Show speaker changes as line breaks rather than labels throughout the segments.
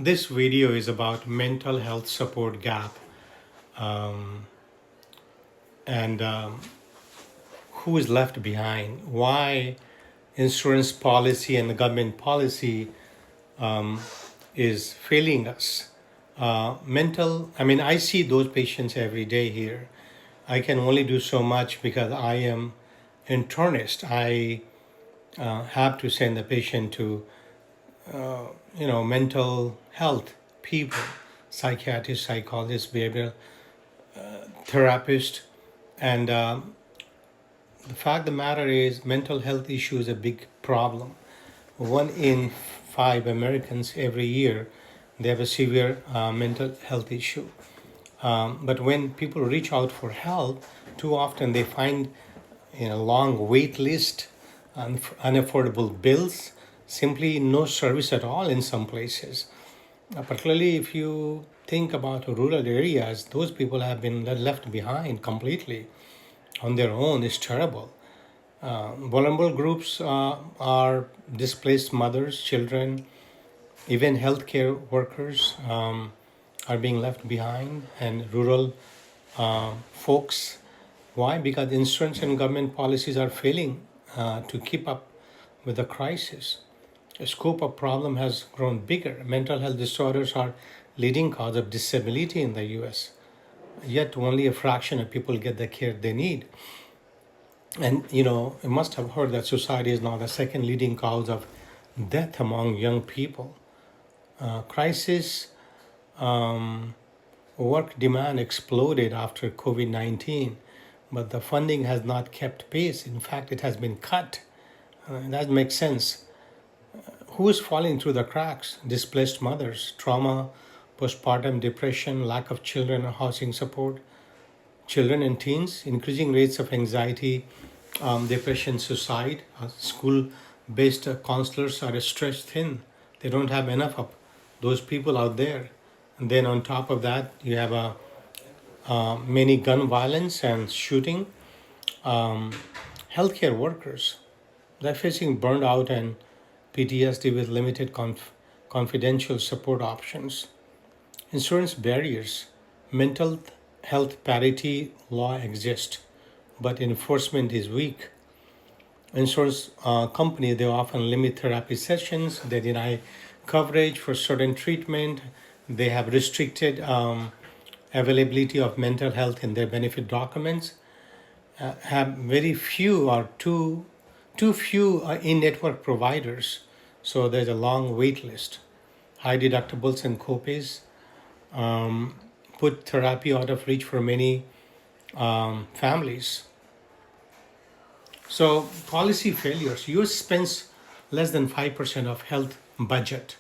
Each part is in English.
This video is about mental health support gap um, and who is left behind, why insurance policy and the government policy is failing us. I see those patients every day here. I can only do so much because I am internist. I have to send the patient to mental health people, psychiatrists, psychologists, behavioral therapists, and the fact of the matter is mental health issue is a big problem. 1 in 5 Americans every year, they have a severe mental health issue. But when people reach out for help, too often they find long wait list, unaffordable bills, simply no service at all in some places. Particularly if you think about rural areas, those people have been left behind completely on their own. Is terrible. Vulnerable groups are displaced mothers, children, even healthcare workers are being left behind, and rural folks. Why? Because insurance and government policies are failing to keep up with the crisis. The scope of problem has grown bigger. Mental health disorders are leading cause of disability in the US. Yet only a fraction of people get the care they need. And you must have heard that suicide is now the second leading cause of death among young people. Crisis work demand exploded after COVID-19, but the funding has not kept pace. In fact, it has been cut. That makes sense. Who is falling through the cracks? Displaced mothers, trauma, postpartum depression, lack of children and housing support, children and teens, increasing rates of anxiety, depression, suicide. School-based counselors are stretched thin. They don't have enough of those people out there. And then on top of that, you have many gun violence and shooting. Healthcare workers, they're facing burnout and PTSD with limited confidential support options. Insurance barriers. Mental health parity law exists, but enforcement is weak. Insurance companies, they often limit therapy sessions, they deny coverage for certain treatment, they have restricted availability of mental health in their benefit documents, have very few or too few in-network providers, so there's a long wait list. High deductibles and copays put therapy out of reach for many families. So policy failures. US spends less than 5% of health budget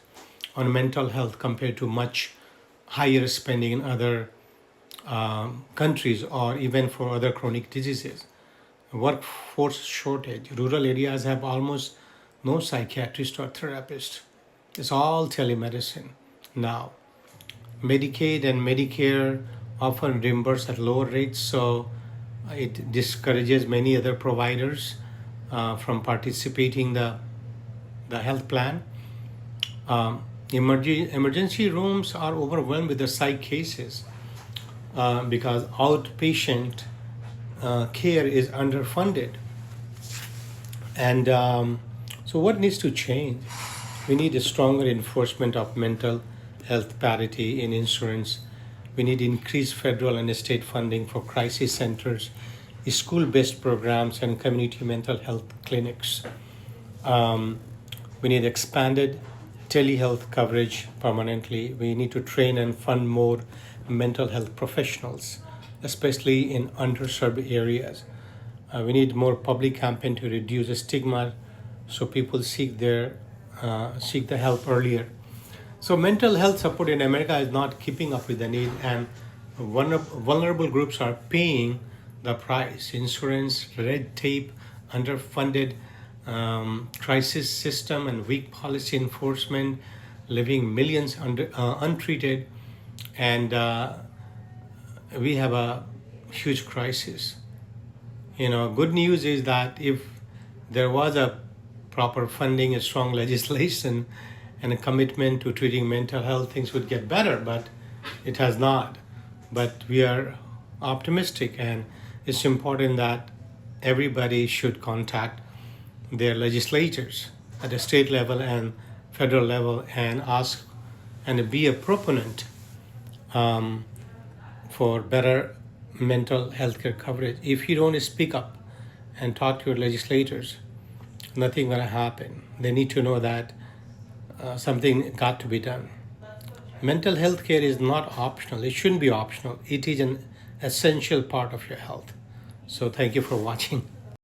on mental health compared to much higher spending in other countries or even for other chronic diseases. Workforce shortage. Rural areas have almost no psychiatrist or therapist. It's all telemedicine now. Medicaid and Medicare often reimburse at lower rates, so it discourages many other providers from participating the health plan. Emergency rooms are overwhelmed with the psych cases because outpatient care is underfunded. And so what needs to change? We need a stronger enforcement of mental health parity in insurance. We need increased federal and state funding for crisis centers, school-based programs, and community mental health clinics. We need expanded telehealth coverage permanently. We need to train and fund more mental health professionals, especially in underserved areas. We need more public campaign to reduce the stigma, so people seek the help earlier. So mental health support in America is not keeping up with the need, and vulnerable groups are paying the price. Insurance, red tape, underfunded crisis system, and weak policy enforcement, leaving millions untreated, and we have a huge crisis. Good news is that if there was a proper funding, a strong legislation, and a commitment to treating mental health, things would get better, but it has not. But we are optimistic, and it's important that everybody should contact their legislators at the state level and federal level and ask and be a proponent for better mental health care coverage. If you don't speak up and talk to your legislators, nothing going to happen. They need to know that something got to be done. Mental health care is not optional. It shouldn't be optional. It is an essential part of your health. So thank you for watching.